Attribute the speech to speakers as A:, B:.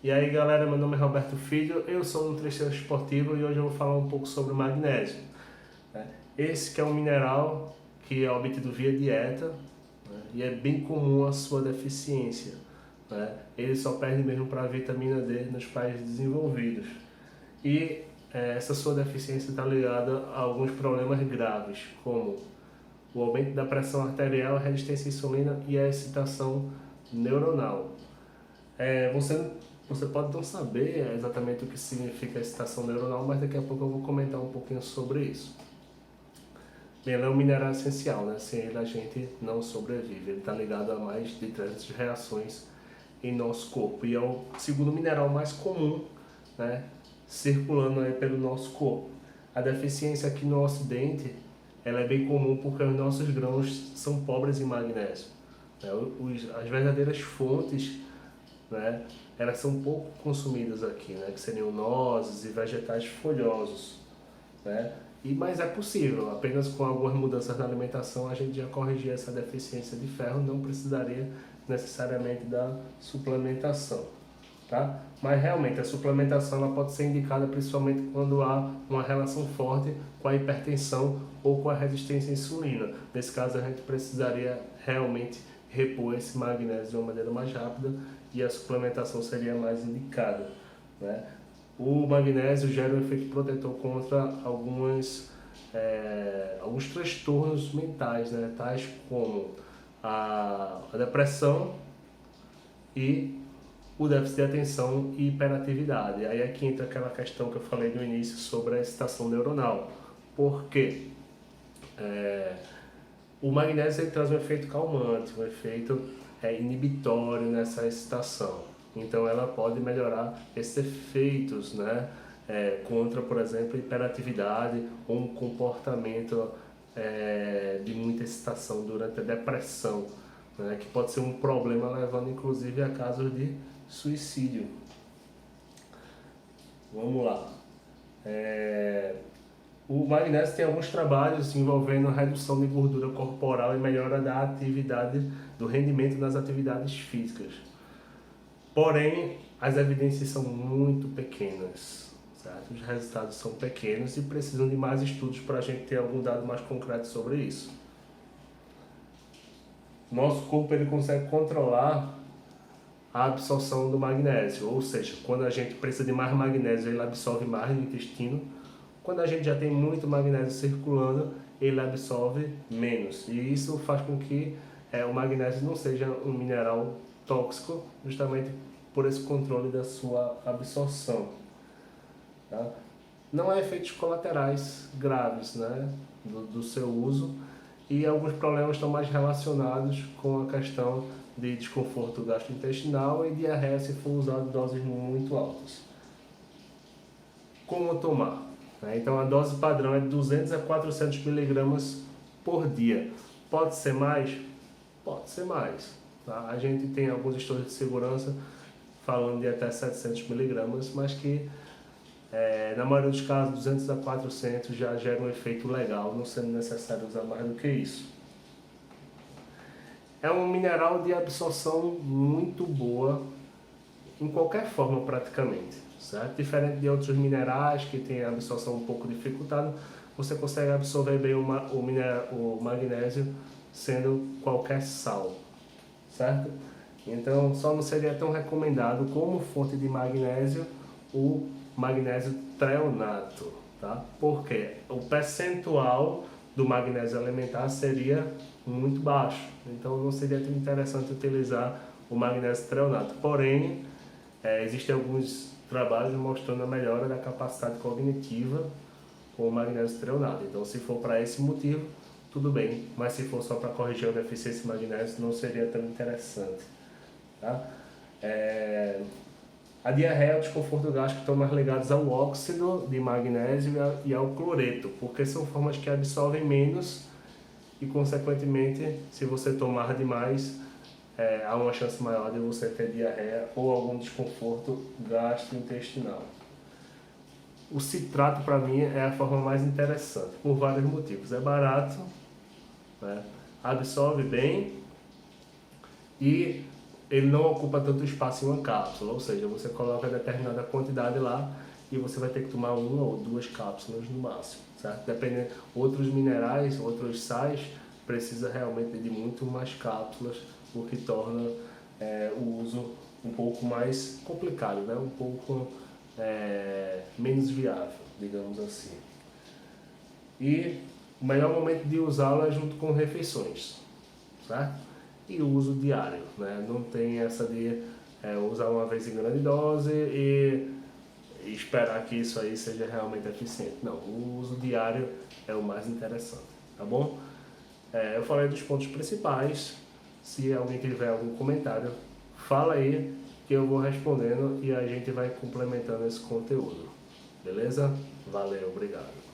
A: E aí galera, meu nome é Roberto Filho, eu sou nutricionista esportivo e hoje eu vou falar um pouco sobre o magnésio. Esse que é um mineral que é obtido via dieta, né? E é bem comum a sua deficiência, né? Ele só perde mesmo para a vitamina D nos países desenvolvidos. E essa sua deficiência está ligada a alguns problemas graves, como o aumento da pressão arterial, a resistência à insulina e a excitação neuronal. Você pode não saber exatamente o que significa excitação neuronal, mas daqui a pouco eu vou comentar um pouquinho sobre isso. Bem, ele é um mineral essencial, né? Sem ele a gente não sobrevive. Ele está ligado a mais de 300 reações em nosso corpo e é o segundo mineral mais comum, né, circulando aí pelo nosso corpo. A deficiência aqui no Ocidente ela é bem comum porque os nossos grãos são pobres em magnésio. As verdadeiras fontes, né, elas são pouco consumidas aqui, né, que seriam nozes e vegetais folhosos, né? Mas é possível, apenas com algumas mudanças na alimentação a gente já corrigir essa deficiência de ferro, não precisaria necessariamente da suplementação, tá? Mas realmente a suplementação ela pode ser indicada principalmente quando há uma relação forte com a hipertensão ou com a resistência à insulina. Nesse caso a gente precisaria realmente repor esse magnésio de uma maneira mais rápida e a suplementação seria mais indicada, né? O magnésio gera um efeito protetor contra alguns transtornos mentais, né? Tais como a depressão e o déficit de atenção e hiperatividade. Aí aqui entra aquela questão que eu falei no início sobre a excitação neuronal. Por quê? O magnésio ele traz um efeito calmante, um efeito inibitório nessa excitação. Então ela pode melhorar esses efeitos, né? Contra, por exemplo, hiperatividade ou um comportamento de muita excitação durante a depressão, né? Que pode ser um problema levando inclusive a casos de suicídio. Vamos lá. O magnésio tem alguns trabalhos envolvendo a redução de gordura corporal e melhora da atividade, do rendimento nas atividades físicas. Porém, as evidências são muito pequenas, certo? Os resultados são pequenos e precisam de mais estudos para a gente ter algum dado mais concreto sobre isso. Nosso corpo ele consegue controlar a absorção do magnésio, ou seja, quando a gente precisa de mais magnésio, ele absorve mais no intestino. Quando a gente já tem muito magnésio circulando, ele absorve menos. E isso faz com que o magnésio não seja um mineral tóxico, justamente por esse controle da sua absorção. Tá? Não há efeitos colaterais graves, né, do seu uso, e alguns problemas estão mais relacionados com a questão de desconforto gastrointestinal e diarreia se for usado doses muito altas. Como tomar? Então a dose padrão é de 200 a 400 miligramas por dia. Pode ser mais? Pode ser mais. Tá? A gente tem alguns estudos de segurança falando de até 700 miligramas, mas que na maioria dos casos 200 a 400 já gera um efeito legal, não sendo necessário usar mais do que isso. É um mineral de absorção muito boa em qualquer forma praticamente, certo? Diferente de outros minerais que têm a absorção um pouco dificultada, você consegue absorver bem o magnésio sendo qualquer sal, certo? Então só não seria tão recomendado como fonte de magnésio o magnésio treonato, tá? Porque o percentual do magnésio alimentar seria muito baixo, então não seria tão interessante utilizar o magnésio treonato. Porém, existem alguns trabalhos mostrando a melhora da capacidade cognitiva com o magnésio treonato. Então, se for para esse motivo, tudo bem, mas se for só para corrigir a deficiência de magnésio, não seria tão interessante. Tá? A diarreia e o desconforto gástrico estão mais ligados ao óxido de magnésio e ao cloreto, porque são formas que absorvem menos e, consequentemente, se você tomar demais, há uma chance maior de você ter diarreia ou algum desconforto gastrointestinal. O citrato, para mim, é a forma mais interessante, por vários motivos. É barato, né? Absorve bem e ele não ocupa tanto espaço em uma cápsula, ou seja, você coloca determinada quantidade lá e você vai ter que tomar 1 ou 2 cápsulas no máximo, certo? Dependendo, outros minerais, outros sais, precisa realmente de muito mais cápsulas, o que torna o uso um pouco mais complicado, né? Um pouco menos viável, digamos assim. E o melhor momento de usá-la é junto com refeições, certo? E o uso diário, né? Não tem essa de usar uma vez em grande dose e esperar que isso aí seja realmente eficiente. Não, o uso diário é o mais interessante, tá bom? Eu falei dos pontos principais. Se alguém tiver algum comentário, fala aí que eu vou respondendo e a gente vai complementando esse conteúdo. Beleza? Valeu, obrigado.